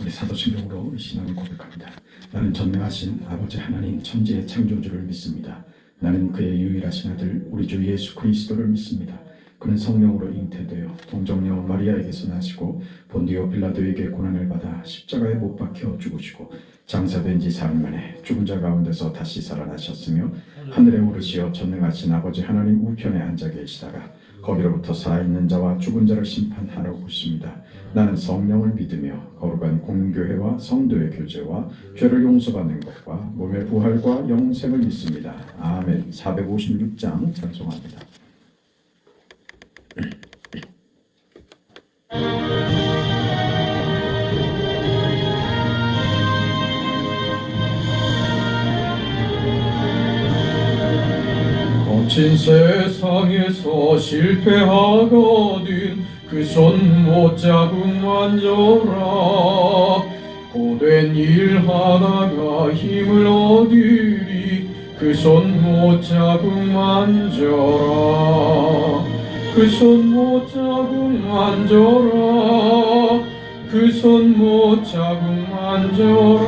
우리 사도신경으로 신앙을 고백합니다. 나는 전능하신 아버지 하나님 천지의 창조주를 믿습니다. 나는 그의 유일하신 아들 우리 주 예수 그리스도를 믿습니다. 그는 성령으로 잉태되어 동정녀 마리아에게서 나시고 본디오 빌라도에게 고난을 받아 십자가에 못 박혀 죽으시고 장사된 지 사흘 만에 죽은 자 가운데서 다시 살아나셨으며 하늘에 오르시어 전능하신 아버지 하나님 우편에 앉아 계시다가 거기로부터 살아있는 자와 죽은 자를 심판하러 오십니다. 나는 성령을 믿으며 거룩한 공교회와 성도의 교제와 죄를 용서받는 것과 몸의 부활과 영생을 믿습니다. 아멘. 456장 찬송합니다. 거친 세상에서 실패하거든 그 손 못 잡음 만져라. 고된 일 하다가 힘을 얻으리 그 손 못 잡음 만져라. 그 손 못 잡음 만져라. 그 손 못 잡음 만져라.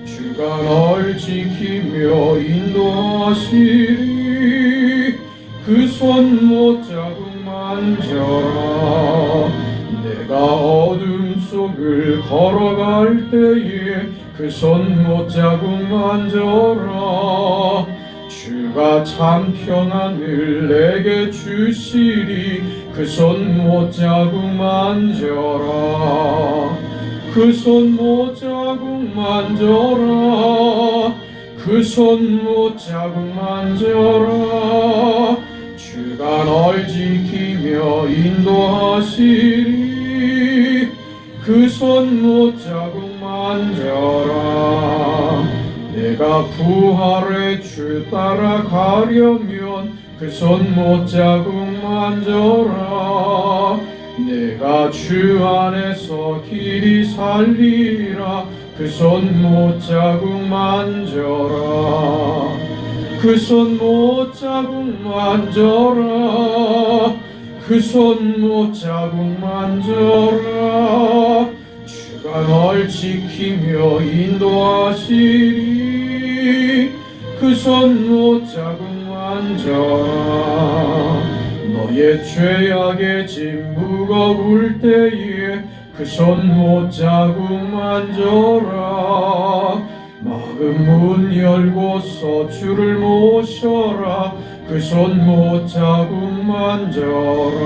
주가 널 지키며 인도하시리 그 손 못 잡음 만져라. 내가 어둠 속을 걸어갈 때에 그 손 못 잡음 만져라. 주가 참 평안을 내게 주시리 그 손 못 잡음 만져라. 그 손 못 잡음 만져라. 그 손 못 잡음 만져라. 주가 널 지키며 인도하시리 그 손 못 잡음 만져라. 내가 부활의 주 따라가려면 그 손 못 잡음 만져라. 내가 주 안에서 길이 살리라 그 손 못 잡음 만져라. 그 손 못 잡음 만져라. 그 손 못 잡음 만져라. 주가 널 지키며 인도하시리 그 손 못 잡음 만져라. 너의 죄악의 짐 무거울 때에 그 손 못 잡음 만져라. 막은 문 열고서 주를 모셔라. 그 손 못 잡음 만져라.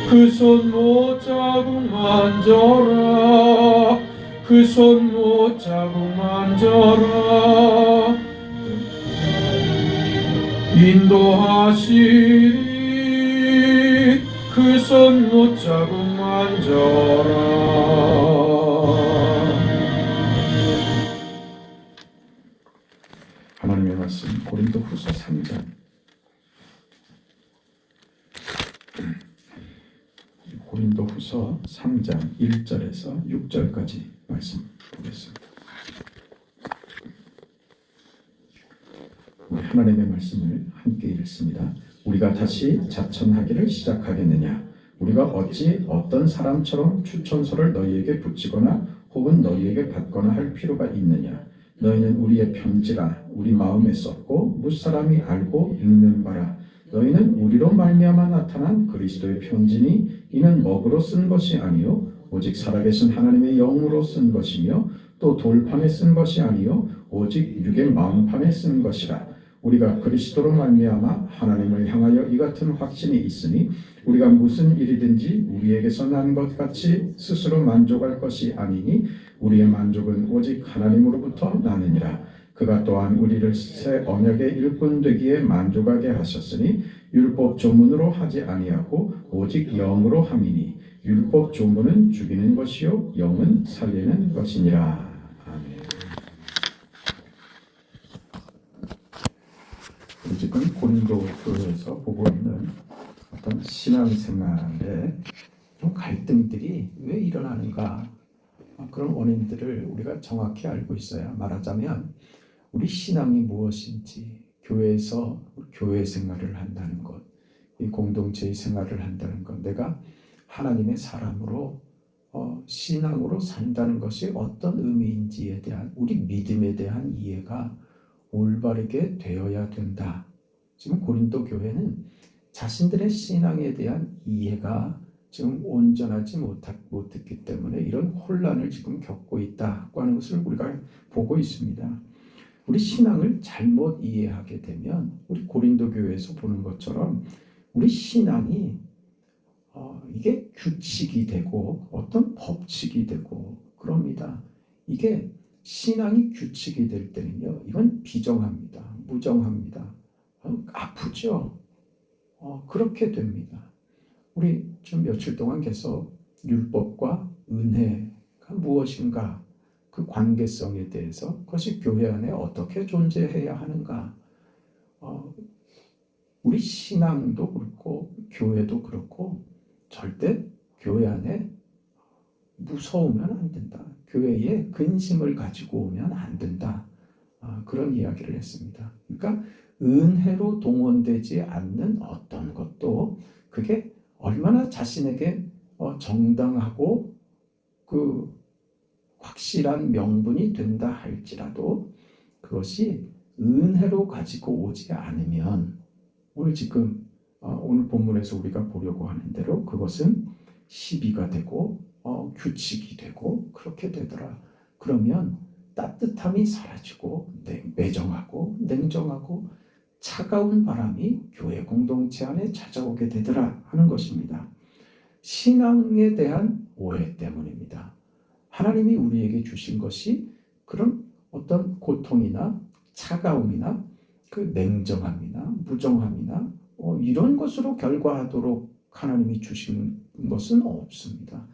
그 손 못 잡음 만져라. 그 손 못 잡음 만져라. 인도하시리 그 손 못 잡음 만져라. 하나님의 말씀 고린도후서 3장 고린도후서 3장 1절에서 6절까지 말씀 보겠습니다. 하나님의 말씀을 함께 읽습니다. 우리가 다시 자천하기를 시작하겠느냐? 우리가 어찌 어떤 사람처럼 추천서를 너희에게 붙이거나 혹은 너희에게 받거나 할 필요가 있느냐? 너희는 우리의 편지라 우리 마음에 썼고 무사람이 알고 읽는 바라. 너희는 우리로 말미암아 나타난 그리스도의 편지니 이는 먹으로 쓴 것이 아니요 오직 살아계신 하나님의 영으로 쓴 것이며 또 돌판에 쓴 것이 아니요 오직 육의 마음판에 쓴 것이라. 우리가 그리스도로 말미암아 하나님을 향하여 이 같은 확신이 있으니 우리가 무슨 일이든지 우리에게서 난 것 같이 스스로 만족할 것이 아니니 우리의 만족은 오직 하나님으로부터 나느니라. 그가 또한 우리를 새 언약의 일꾼 되기에 만족하게 하셨으니 율법 조문으로 하지 아니하고 오직 영으로 함이니 율법 조문은 죽이는 것이요 영은 살리는 것이니라. 지금 고린도 교회에서 보고 있는 어떤 신앙생활의 좀 갈등들이 왜 일어나는가, 그런 원인들을 우리가 정확히 알고 있어야 말하자면 우리 신앙이 무엇인지, 교회에서 교회 생활을 한다는 것, 이 공동체의 생활을 한다는 것, 내가 하나님의 사람으로 신앙으로 산다는 것이 어떤 의미인지에 대한 우리 믿음에 대한 이해가 올바르게 되어야 된다. 지금 고린도 교회는 자신들의 신앙에 대한 이해가 지금 온전하지 못했기 때문에 이런 혼란을 지금 겪고 있다고 하는 것을 우리가 보고 있습니다. 우리 신앙을 잘못 이해하게 되면 우리 고린도 교회에서 보는 것처럼 우리 신앙이 이게 규칙이 되고 어떤 법칙이 되고 그럽니다. 이게 신앙이 규칙이 될 때는요, 이건 비정합니다. 무정합니다. 아프죠. 그렇게 됩니다. 우리 좀 며칠 동안 계속 율법과 은혜가 무엇인가, 그 관계성에 대해서 그것이 교회 안에 어떻게 존재해야 하는가, 우리 신앙도 그렇고 교회도 그렇고 절대 교회 안에 무서우면 안 된다. 교회에 근심을 가지고 오면 안 된다. 그런 이야기를 했습니다. 그러니까 은혜로 동원되지 않는 어떤 것도 그게 얼마나 자신에게 정당하고 그 확실한 명분이 된다 할지라도 그것이 은혜로 가지고 오지 않으면 오늘 지금 오늘 본문에서 우리가 보려고 하는 대로 그것은 시비가 되고 규칙이 되고 그렇게 되더라. 그러면 따뜻함이 사라지고 매정하고 냉정하고 차가운 바람이 교회 공동체 안에 찾아오게 되더라 하는 것입니다. 신앙에 대한 오해 때문입니다. 하나님이 우리에게 주신 것이 그런 어떤 고통이나 차가움이나 그 냉정함이나 무정함이나 이런 것으로 결과하도록 하나님이 주신 것은 없습니다.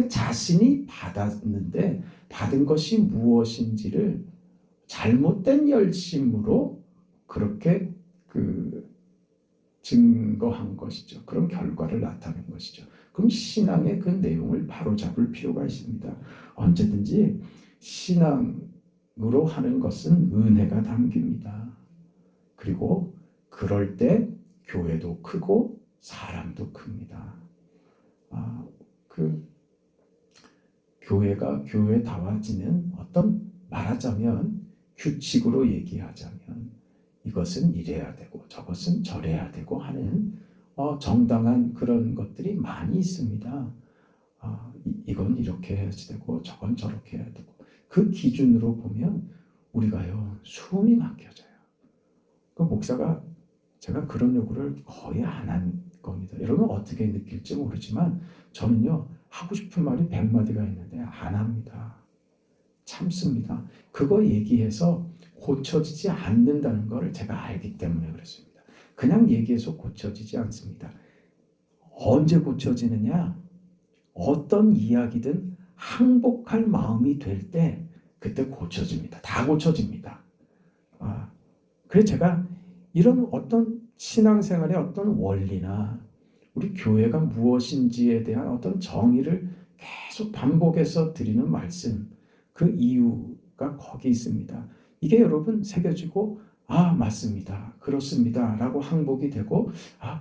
자신이 받았는데 받은 것이 무엇인지를 잘못된 열심으로 그렇게 증거한 것이죠. 그런 결과를 나타낸 것이죠. 그럼 신앙의 그 내용을 바로잡을 필요가 있습니다. 언제든지 신앙으로 하는 것은 은혜가 담깁니다. 그리고 그럴 때 교회도 크고 사람도 큽니다. 교회가 교회다워지는 어떤 말하자면 규칙으로 얘기하자면 이것은 이래야 되고 저것은 저래야 되고 하는 정당한 그런 것들이 많이 있습니다. 이건 이렇게 해야지 되고 저건 저렇게 해야 되고 그 기준으로 보면 우리가요 숨이 막혀져요. 그 목사가 제가 그런 요구를 거의 안 한 겁니다. 여러분 어떻게 느낄지 모르지만 저는요 하고 싶은 말이 100마디가 있는데 안 합니다. 참습니다. 그거 얘기해서 고쳐지지 않는다는 것을 제가 알기 때문에 그렇습니다. 그냥 얘기해서 고쳐지지 않습니다. 언제 고쳐지느냐? 어떤 이야기든 항복할 마음이 될 때 그때 고쳐집니다. 다 고쳐집니다. 그래서 제가 이런 어떤 신앙생활의 어떤 원리나 우리 교회가 무엇인지에 대한 어떤 정의를 계속 반복해서 드리는 말씀, 그 이유가 거기 있습니다. 이게 여러분 새겨지고 맞습니다. 그렇습니다. 라고 항복이 되고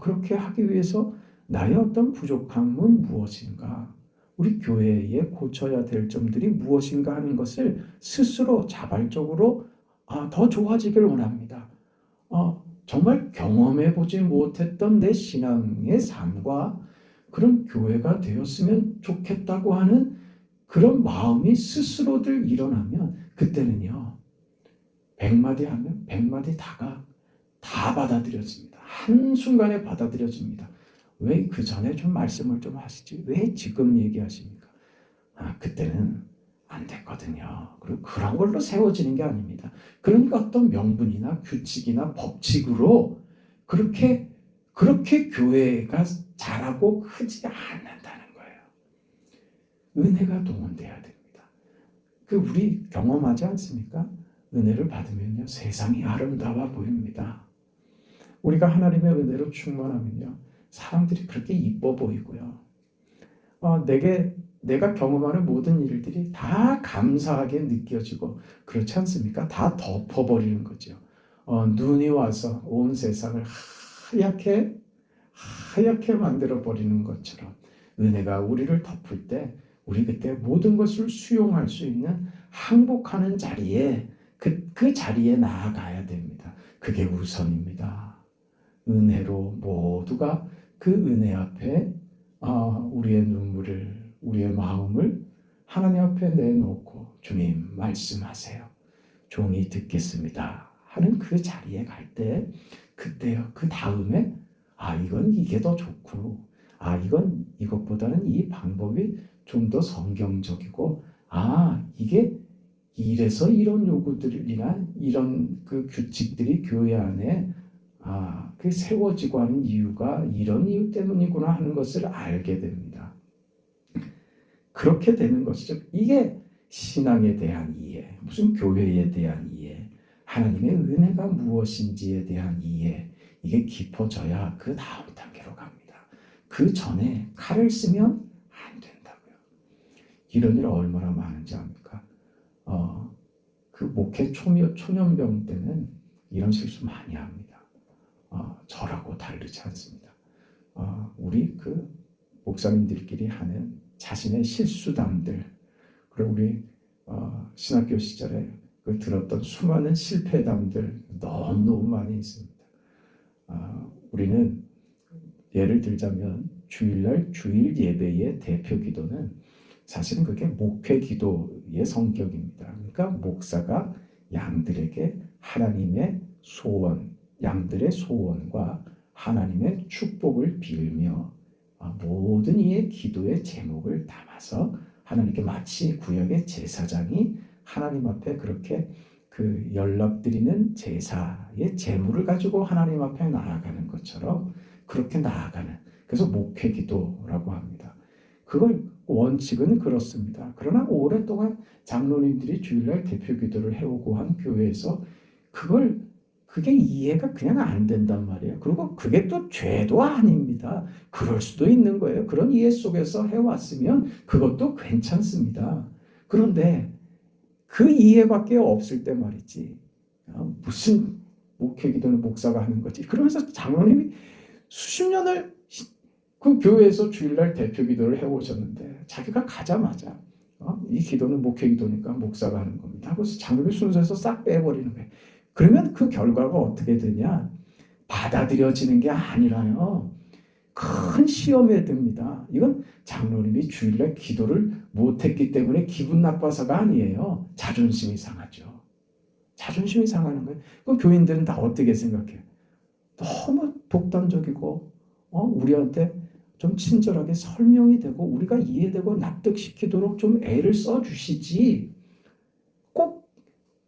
그렇게 하기 위해서 나의 어떤 부족함은 무엇인가, 우리 교회에 고쳐야 될 점들이 무엇인가 하는 것을 스스로 자발적으로 더 좋아지길 원합니다. 정말 경험해보지 못했던 내 신앙의 삶과 그런 교회가 되었으면 좋겠다고 하는 그런 마음이 스스로들 일어나면 그때는요 100마디 하면 100마디 다가 다 받아들여집니다. 한순간에 받아들여집니다. 왜 그 전에 좀 말씀을 좀 하시지? 왜 지금 얘기하십니까? 그때는 안 됐거든요. 그리고 그런 걸로 세워지는 게 아닙니다. 그러니까 어떤 명분이나 규칙이나 법칙으로 그렇게 교회가 자라고 크지 않는다는 거예요. 은혜가 동원돼야 됩니다. 우리 경험하지 않습니까? 은혜를 받으면요 세상이 아름다워 보입니다. 우리가 하나님의 은혜로 충만하면요 사람들이 그렇게 이뻐 보이고요. 내가 경험하는 모든 일들이 다 감사하게 느껴지고 그렇지 않습니까? 다 덮어버리는 거죠. 눈이 와서 온 세상을 하얗게 만들어버리는 것처럼 은혜가 우리를 덮을 때 우리 그때 모든 것을 수용할 수 있는 항복하는 자리에 그 자리에 나아가야 됩니다. 그게 우선입니다. 은혜로 모두가 그 은혜 앞에 우리의 눈물을, 우리의 마음을 하나님 앞에 내놓고 주님 말씀하세요. 종이 듣겠습니다. 하는 그 자리에 갈 때 그때요. 그 다음에 이건 이게 더 좋고 이건 이것보다는 이 방법이 좀 더 성경적이고 이게 이래서 이런 요구들이나 이런 그 규칙들이 교회 안에 그 세워지고 하는 이유가 이런 이유 때문이구나 하는 것을 알게 됩니다. 그렇게 되는 것이죠. 이게 신앙에 대한 이해, 무슨 교회에 대한 이해, 하나님의 은혜가 무엇인지에 대한 이해, 이게 깊어져야 그 다음 단계로 갑니다. 그 전에 칼을 쓰면 안 된다고요. 이런 일 얼마나 많은지 압니까? 그 목회 초년병 때는 이런 실수 많이 합니다. 저라고 다르지 않습니다. 우리 그 목사님들끼리 하는 자신의 실수담들, 그리고 우리 신학교 시절에 그 들었던 수많은 실패담들 너무 많이 있습니다. 우리는 예를 들자면 주일날 주일 예배의 대표 기도는 사실은 그게 목회 기도의 성격입니다. 그러니까 목사가 양들에게 하나님의 소원, 양들의 소원과 하나님의 축복을 빌며 모든 이의 기도의 제목을 담아서 하나님께 마치 구약의 제사장이 하나님 앞에 그렇게 그 연락드리는 제사의 제물을 가지고 하나님 앞에 나아가는 것처럼 그렇게 나아가는, 그래서 목회 기도라고 합니다. 그걸 원칙은 그렇습니다. 그러나 오랫동안 장로님들이 주일날 대표 기도를 해오고 한 교회에서 그게 이해가 그냥 안 된단 말이에요. 그리고 그게 또 죄도 아닙니다. 그럴 수도 있는 거예요. 그런 이해 속에서 해왔으면 그것도 괜찮습니다. 그런데 그 이해밖에 없을 때 말이지, 무슨 목회 기도는 목사가 하는 거지. 그러면서 장로님이 수십 년을 그 교회에서 주일날 대표 기도를 해오셨는데 자기가 가자마자 이 기도는 목회 기도니까 목사가 하는 겁니다 하고 장로님 순서에서 싹 빼버리는 거예요. 그러면 그 결과가 어떻게 되냐? 받아들여지는 게 아니라요, 큰 시험에 듭니다. 이건 장로님이 주일날 기도를 못했기 때문에 기분 나빠서가 아니에요. 자존심이 상하죠. 자존심이 상하는 거예요. 그럼 교인들은 다 어떻게 생각해요? 너무 독단적이고 우리한테 좀 친절하게 설명이 되고 우리가 이해되고 납득시키도록 좀 애를 써주시지, 꼭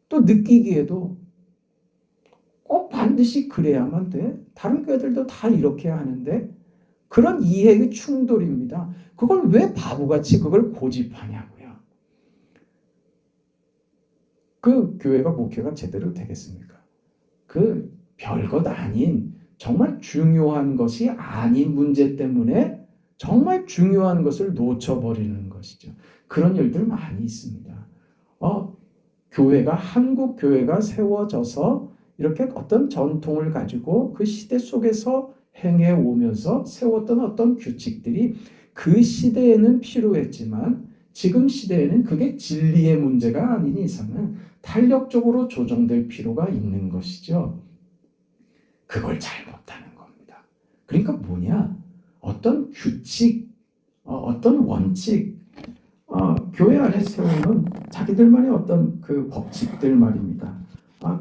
또 느끼기에도 꼭 반드시 그래야만 돼. 다른 교회들도 다 이렇게 하는데 그런 이해의 충돌입니다. 그걸 왜 바보같이 그걸 고집하냐고요. 그 교회가 목회가 제대로 되겠습니까? 그 별것 아닌 정말 중요한 것이 아닌 문제 때문에 정말 중요한 것을 놓쳐버리는 것이죠. 그런 일들 많이 있습니다. 한국 교회가 세워져서 이렇게 어떤 전통을 가지고 그 시대 속에서 행해 오면서 세웠던 어떤 규칙들이 그 시대에는 필요했지만 지금 시대에는 그게 진리의 문제가 아닌 이상은 탄력적으로 조정될 필요가 있는 것이죠. 그걸 잘못하는 겁니다. 그러니까 뭐냐? 어떤 규칙, 어떤 원칙, 교회 안에 세우는 자기들만의 어떤 그 법칙들 말입니다.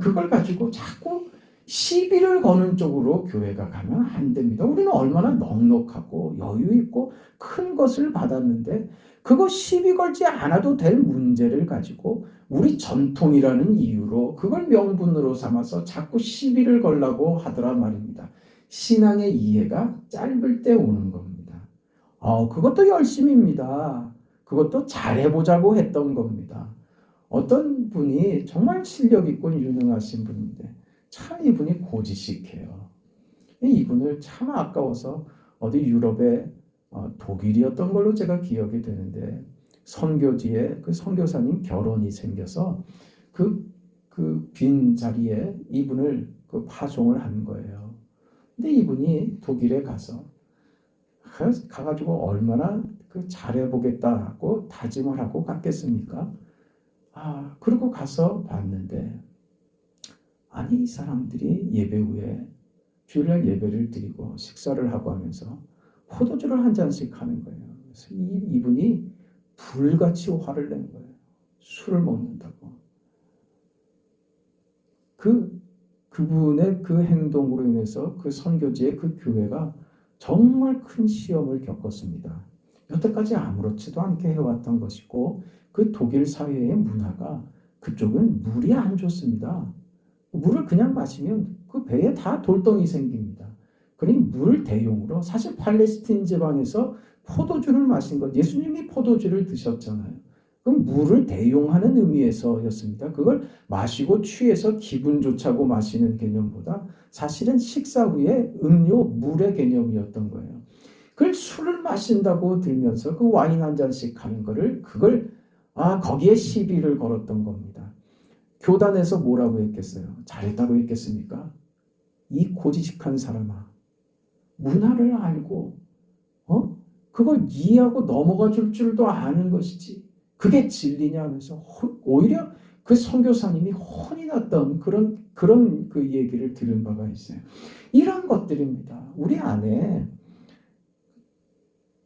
그걸 가지고 자꾸 시비를 거는 쪽으로 교회가 가면 안 됩니다. 우리는 얼마나 넉넉하고 여유 있고 큰 것을 받았는데 그거 시비 걸지 않아도 될 문제를 가지고 우리 전통이라는 이유로 그걸 명분으로 삼아서 자꾸 시비를 걸라고 하더라 말입니다. 신앙의 이해가 짧을 때 오는 겁니다. 그것도 열심입니다. 그것도 잘해보자고 했던 겁니다. 어떤 분이 정말 실력 있고 유능하신 분인데 참 이분이 고지식해요. 이분을 참 아까워서 어디 유럽의 독일이었던 걸로 제가 기억이 되는데 선교지에 그 선교사님 결혼이 생겨서 그 빈 자리에 이분을 그 파송을 한 거예요. 근데 이분이 독일에 가가지고 얼마나 잘해보겠다고 다짐을 하고 갔겠습니까? 그러고 가서 봤는데, 아니, 이 사람들이 예배 후에 주일날 예배를 드리고 식사를 하고 하면서 포도주를 한 잔씩 하는 거예요. 그래서 이분이 불같이 화를 낸 거예요. 술을 먹는다고. 그분의 그 행동으로 인해서 그 선교지의 그 교회가 정말 큰 시험을 겪었습니다. 여태까지 아무렇지도 않게 해왔던 것이고, 그 독일 사회의 문화가 그쪽은 물이 안 좋습니다. 물을 그냥 마시면 그 배에 다 돌덩이 생깁니다. 그러니 물 대용으로, 사실 팔레스틴 지방에서 포도주를 마신 것, 예수님이 포도주를 드셨잖아요. 그럼 물을 대용하는 의미에서였습니다. 그걸 마시고 취해서 기분 좋자고 마시는 개념보다 사실은 식사 후에 음료 물의 개념이었던 거예요. 그걸 술을 마신다고 들면서 그 와인 한 잔씩 하는 거를, 거기에 시비를 걸었던 겁니다. 교단에서 뭐라고 했겠어요? 잘했다고 했겠습니까? 이 고지식한 사람아, 문화를 알고 그걸 이해하고 넘어가 줄 줄도 아는 것이지 그게 진리냐 하면서 오히려 그 선교사님이 혼이 났던 그런 그 얘기를 들은 바가 있어요. 이런 것들입니다. 우리 안에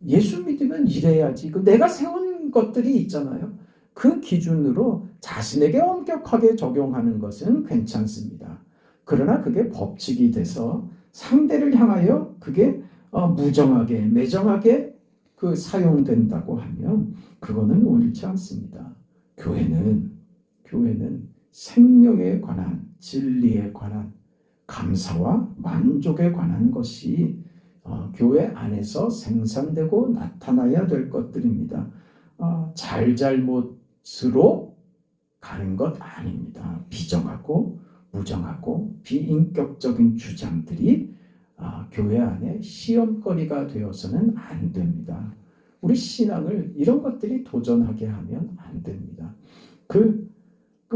예수 믿으면 이래야지, 내가 세운 것들이 있잖아요. 그 기준으로 자신에게 엄격하게 적용하는 것은 괜찮습니다. 그러나 그게 법칙이 돼서 상대를 향하여 그게 무정하게 매정하게 사용된다고 하면 그거는 옳지 않습니다. 교회는 생명에 관한, 진리에 관한, 감사와 만족에 관한 것이 교회 안에서 생산되고 나타나야 될 것들입니다. 잘잘못으로 가는 것 아닙니다. 비정하고 무정하고 비인격적인 주장들이 교회 안에 시험거리가 되어서는 안 됩니다. 우리 신앙을 이런 것들이 도전하게 하면 안 됩니다.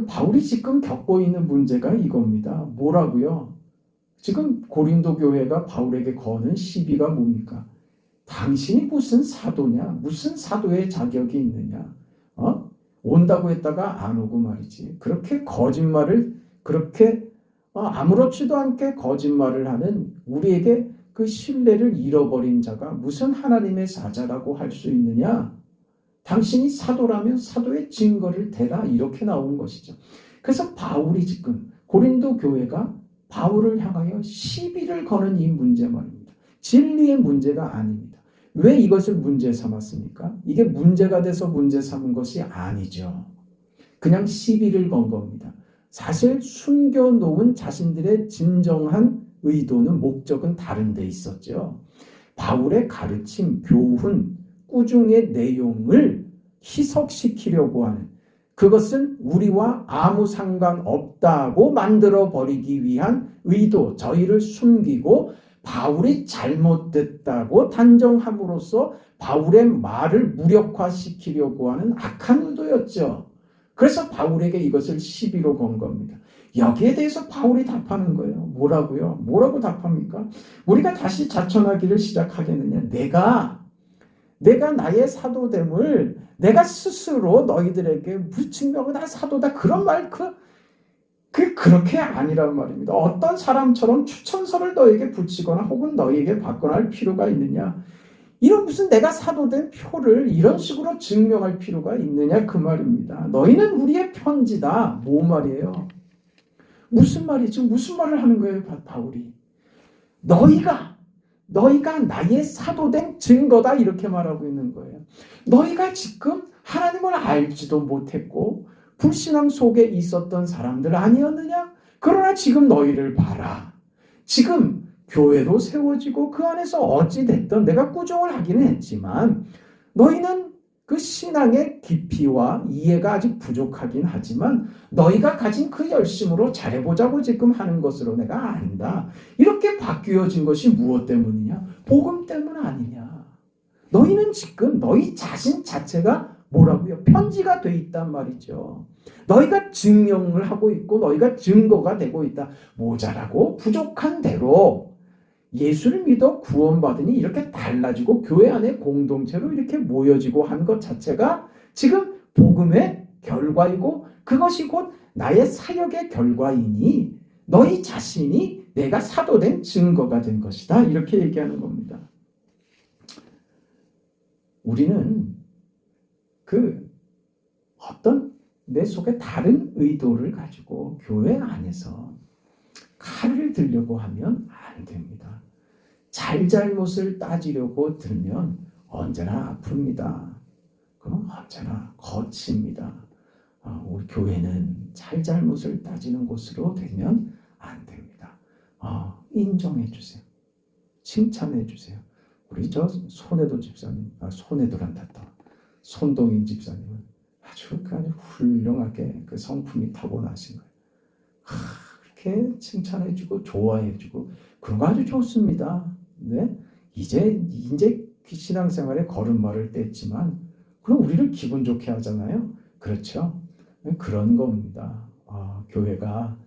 바울이 지금 겪고 있는 문제가 이겁니다. 뭐라고요? 지금 고린도 교회가 바울에게 거는 시비가 뭡니까? 당신이 무슨 사도냐? 무슨 사도의 자격이 있느냐? 온다고 했다가 안 오고 말이지. 그렇게 거짓말을, 그렇게 아무렇지도 않게 거짓말을 하는 우리에게 그 신뢰를 잃어버린 자가 무슨 하나님의 사자라고 할 수 있느냐? 당신이 사도라면 사도의 증거를 대라, 이렇게 나오는 것이죠. 그래서 바울이 지금 고린도 교회가 바울을 향하여 시비를 거는 이 문제 말입니다. 진리의 문제가 아닙니다. 왜 이것을 문제 삼았습니까? 이게 문제가 돼서 문제 삼은 것이 아니죠. 그냥 시비를 건 겁니다. 사실 숨겨놓은 자신들의 진정한 의도는, 목적은 다른 데 있었죠. 바울의 가르침, 교훈, 꾸중의 내용을 희석시키려고 하는, 그것은 우리와 아무 상관없다고 만들어버리기 위한 의도, 저희를 숨기고 바울이 잘못됐다고 단정함으로써 바울의 말을 무력화시키려고 하는 악한 의도였죠. 그래서 바울에게 이것을 시비로 건 겁니다. 여기에 대해서 바울이 답하는 거예요. 뭐라고요? 뭐라고 답합니까? 우리가 다시 자천하기를 시작하겠느냐? 내가 나의 사도됨을 내가 스스로 너희들에게 증명하고 나 사도다, 그런 말, 그렇게 아니란 말입니다. 어떤 사람처럼 추천서를 너에게 붙이거나 혹은 너에게 받거나 할 필요가 있느냐? 이런 무슨 내가 사도된 표를 이런 식으로 증명할 필요가 있느냐, 그 말입니다. 너희는 우리의 편지다. 뭐 말이에요? 무슨 말이지? 무슨 말을 하는 거예요, 바울이? 너희가 나의 사도된 증거다, 이렇게 말하고 있는 거예요. 너희가 지금 하나님을 알지도 못했고 불신앙 속에 있었던 사람들 아니었느냐? 그러나 지금 너희를 봐라. 지금 교회로 세워지고 그 안에서 어찌 됐든 내가 꾸중을 하기는 했지만 너희는 그 신앙의 깊이와 이해가 아직 부족하긴 하지만 너희가 가진 그 열심으로 잘해보자고 지금 하는 것으로 내가 안다. 이렇게 바뀌어진 것이 무엇 때문이냐? 복음 때문 아니냐? 너희는 지금 너희 자신 자체가 뭐라고요? 편지가 돼 있단 말이죠. 너희가 증명을 하고 있고 너희가 증거가 되고 있다. 모자라고 부족한 대로 예수를 믿어 구원받으니 이렇게 달라지고 교회 안에 공동체로 이렇게 모여지고 한 것 자체가 지금 복음의 결과이고 그것이 곧 나의 사역의 결과이니 너희 자신이 내가 사도된 증거가 된 것이다. 이렇게 얘기하는 겁니다. 우리는 그 어떤 내 속에 다른 의도를 가지고 교회 안에서 칼을 들려고 하면 안 됩니다. 잘잘못을 따지려고 들면 언제나 아픕니다. 그럼 언제나 거칩니다. 우리 교회는 잘잘못을 따지는 곳으로 되면 안 됩니다. 인정해 주세요. 칭찬해 주세요. 우리 저 손해도 집사님, 손해도란다 또 손동인 집사님은 아주 훌륭하게 그 성품이 타고나신 거예요. 그렇게 칭찬해주고 좋아해주고 그런 거 아주 좋습니다. 네? 이제 신앙생활에 걸음마를 뗐지만 그럼 우리를 기분 좋게 하잖아요. 그렇죠? 그런 겁니다. 교회가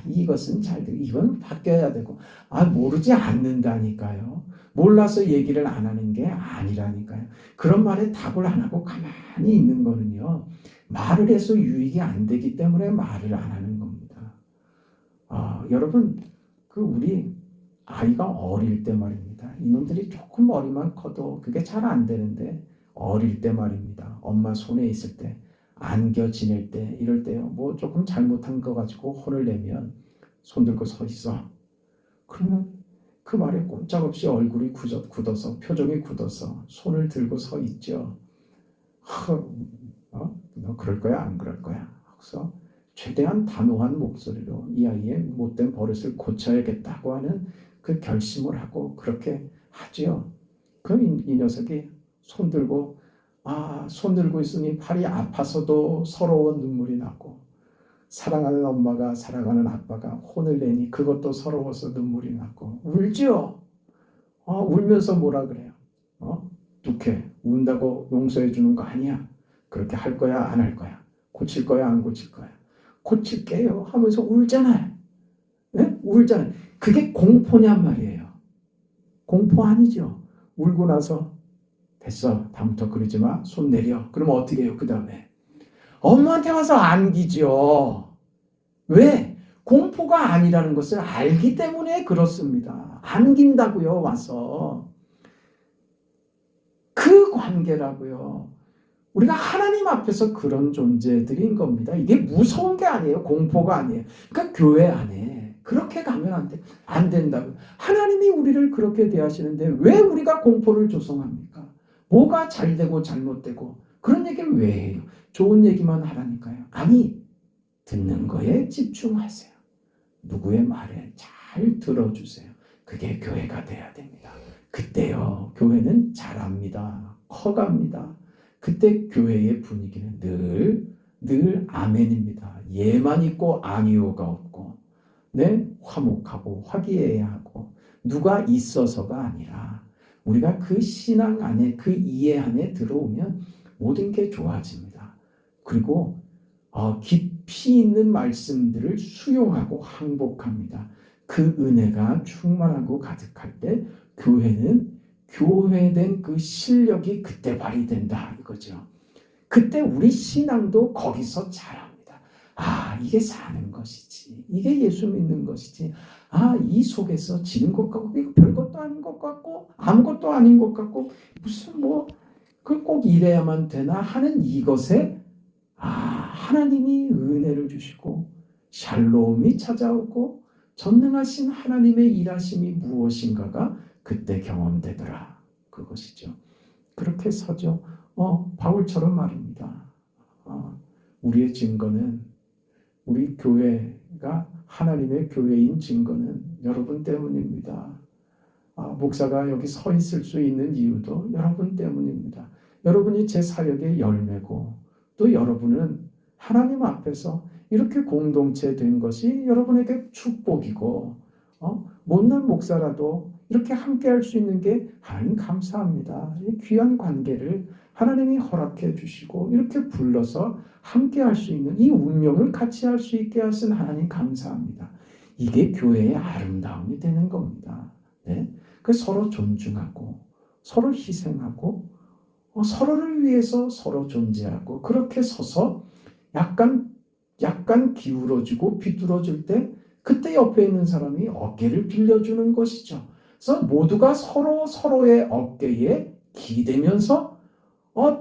이것은 잘 되고 이건 바뀌어야 되고 모르지 않는다니까요. 몰라서 얘기를 안 하는 게 아니라니까요. 그런 말에 답을 안 하고 가만히 있는 거는요. 말을 해서 유익이 안 되기 때문에 말을 안 하는 겁니다. 여러분 우리 아이가 어릴 때 말입니다. 이놈들이 조금 머리만 커도 그게 잘 안 되는데 어릴 때 말입니다. 엄마 손에 있을 때 안겨 지낼 때 이럴 때요. 뭐 조금 잘못한 거 가지고 혼을 내면 손 들고 서 있어. 그러면 그 말에 꼼짝없이 얼굴이 굳어서 표정이 굳어서 손을 들고 서 있죠. 너 그럴 거야 안 그럴 거야. 그래서 최대한 단호한 목소리로 이 아이의 못된 버릇을 고쳐야겠다고 하는 그 결심을 하고 그렇게 하죠. 그럼 이 녀석이 손 들고 있으니 팔이 아파서도 서러워 눈물이 나고 사랑하는 엄마가 사랑하는 아빠가 혼을 내니 그것도 서러워서 눈물이 나고 울죠. 울면서 뭐라 그래요? 독해. 운다고 용서해 주는 거 아니야. 그렇게 할 거야 안 할 거야. 고칠 거야 안 고칠 거야. 고칠게요 하면서 울잖아요. 네? 울잖아요. 그게 공포냔 말이에요. 공포 아니죠. 울고 나서 됐어. 다음부터 그러지 마. 손 내려. 그러면 어떻게 해요? 그 다음에 엄마한테 와서 안기죠. 왜? 공포가 아니라는 것을 알기 때문에 그렇습니다. 안긴다고요. 와서. 그 관계라고요. 우리가 하나님 앞에서 그런 존재들인 겁니다. 이게 무서운 게 아니에요. 공포가 아니에요. 그러니까 교회 안에 그렇게 가면 안 된다고요. 하나님이 우리를 그렇게 대하시는데 왜 우리가 공포를 조성합니까? 뭐가 잘되고 잘못되고 그런 얘기를 왜 해요? 좋은 얘기만 하라니까요. 아니, 듣는 거에 집중하세요. 누구의 말에 잘 들어주세요. 그게 교회가 돼야 됩니다. 그때요, 교회는 자랍니다. 커갑니다. 그때 교회의 분위기는 늘 아멘입니다. 예만 있고 아니오가 없고, 네, 화목하고 화기애애하고 누가 있어서가 아니라 우리가 그 신앙 안에 그 이해 안에 들어오면 모든 게 좋아집니다. 그리고 깊이 있는 말씀들을 수용하고 항복합니다. 그 은혜가 충만하고 가득할 때 교회는 교회된 그 실력이 그때 발휘된다 이거죠. 그때 우리 신앙도 거기서 자랍니다. 이게 사는 것이지. 이게 예수 믿는 것이지. 이 속에서 지는 것 같고 별것도 아닌 것 같고 아무것도 아닌 것 같고 무슨 그 꼭 이래야만 되나 하는 이것에 하나님이 은혜를 주시고 샬롬이 찾아오고 전능하신 하나님의 일하심이 무엇인가가 그때 경험되더라. 그것이죠. 그렇게 서죠. 바울처럼 말입니다. 우리의 증거는 우리 교회가 하나님의 교회인 증거는 여러분 때문입니다. 목사가 여기 서 있을 수 있는 이유도 여러분 때문입니다. 여러분이 제 사역의 열매고 또 여러분은 하나님 앞에서 이렇게 공동체 된 것이 여러분에게 축복이고 못난 목사라도 이렇게 함께 할 수 있는 게 하나님 감사합니다. 이 귀한 관계를 하나님이 허락해 주시고 이렇게 불러서 함께 할 수 있는 이 운명을 같이 할 수 있게 하신 하나님 감사합니다. 이게 교회의 아름다움이 되는 겁니다. 네? 그 서로 존중하고 서로 희생하고 서로를 위해서 서로 존재하고 그렇게 서서 약간 기울어지고 비뚤어질 때 그때 옆에 있는 사람이 어깨를 빌려주는 것이죠. 그래서 모두가 서로의 어깨에 기대면서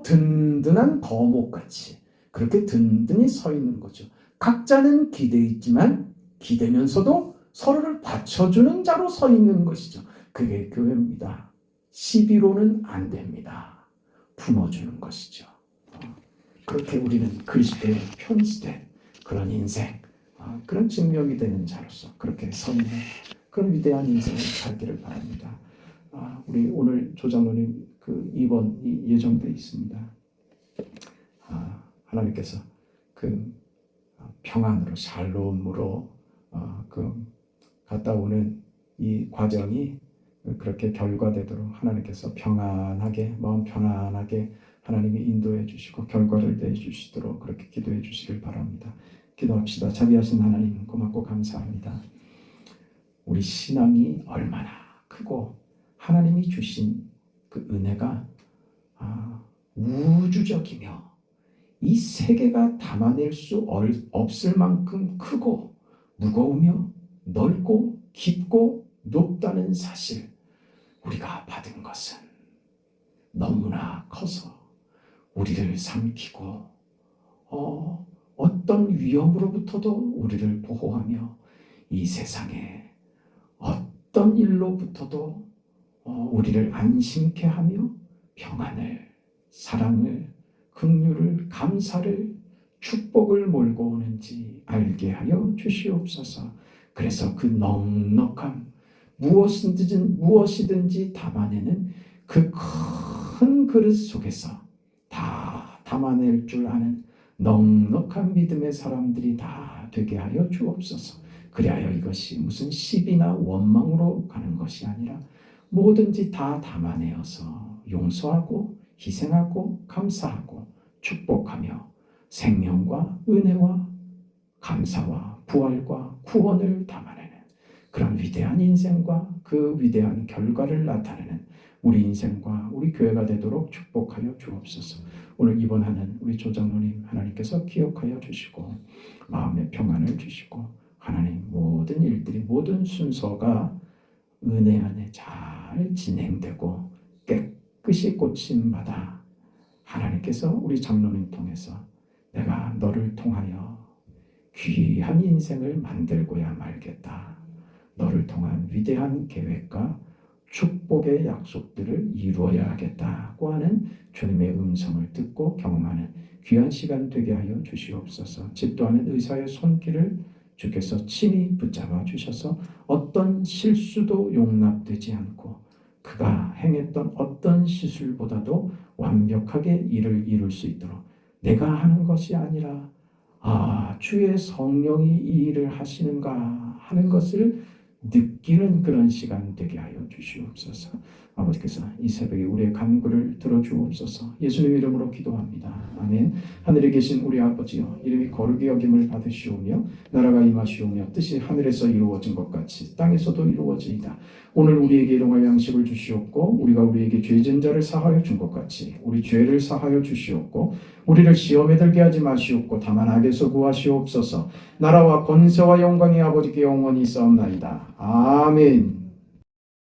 든든한 거목같이 그렇게 든든히 서 있는 거죠. 각자는 기대 있지만 기대면서도 서로를 받쳐주는 자로 서 있는 것이죠. 그게 교회입니다. 시비로는 안 됩니다. 품어주는 것이죠. 그렇게 우리는 그리스도의 편지된 그런 인생, 그런 증명이 되는 자로서 그렇게 서 있는 그런 위대한 인생을 살기를 바랍니다. 우리 오늘 조장로님 그 입원이 예정되어 있습니다. 하나님께서 그 평안으로 샬롬으로 갔다 오는 이 과정이 그렇게 결과되도록 하나님께서 평안하게 마음 편안하게 하나님이 인도해 주시고 결과를 내 주시도록 그렇게 기도해 주시길 바랍니다. 기도합시다. 자비하신 하나님 고맙고 감사합니다. 우리 신앙이 얼마나 크고 하나님이 주신 그 은혜가 우주적이며 이 세계가 담아낼 수 없을 만큼 크고 무거우며 넓고 깊고 높다는 사실, 우리가 받은 것은 너무나 커서 우리를 삼키고 어떤 위험으로부터도 우리를 보호하며 이 세상에 어떤 일로부터도 우리를 안심케 하며 평안을, 사랑을, 긍휼을, 감사를, 축복을 몰고 오는지 알게 하여 주시옵소서. 그래서 그 넉넉함, 무엇이든지 담아내는 그 큰 그릇 속에서 다 담아낼 줄 아는 넉넉한 믿음의 사람들이 다 되게 하여 주옵소서. 그리하여 이것이 무슨 시비나 원망으로 가는 것이 아니라 뭐든지 다 담아내어서 용서하고 희생하고 감사하고 축복하며 생명과 은혜와 감사와 부활과 구원을 담아내는 그런 위대한 인생과 그 위대한 결과를 나타내는 우리 인생과 우리 교회가 되도록 축복하여 주옵소서. 오늘 입원하는 우리 조장로님 하나님께서 기억하여 주시고 마음의 평안을 주시고 하나님 모든 일들이 모든 순서가 은혜 안에 잘 진행되고 깨끗이 고침받아 하나님께서 우리 장로님 통해서 내가 너를 통하여 귀한 인생을 만들고야 말겠다. 너를 통한 위대한 계획과 축복의 약속들을 이루어야 하겠다고 하는 주님의 음성을 듣고 경험하는 귀한 시간 되게 하여 주시옵소서. 집도하는 의사의 손길을 주께서 친히 붙잡아 주셔서 어떤 실수도 용납되지 않고 그가 행했던 어떤 시술보다도 완벽하게 일을 이룰 수 있도록 내가 하는 것이 아니라 주의 성령이 이 일을 하시는가 하는 것을 느끼는 그런 시간 되게 하여 주시옵소서. 아버지께서 이 새벽에 우리의 간구를 들어주옵소서. 예수님 이름으로 기도합니다. 아멘. 하늘에 계신 우리 아버지여, 이름이 거룩히 여김을 받으시오며 나라가 임하시오며 뜻이 하늘에서 이루어진 것 같이 땅에서도 이루어지이다. 오늘 우리에게 일용할 양식을 주시옵고 우리가 우리에게 죄진 자를 사하여 준 것 같이 우리 죄를 사하여 주시옵고 우리를 시험에 들게 하지 마시옵고 다만 악에서 구하시옵소서. 나라와 권세와 영광이 아버지께 영원히 있사옵나이다. 아멘.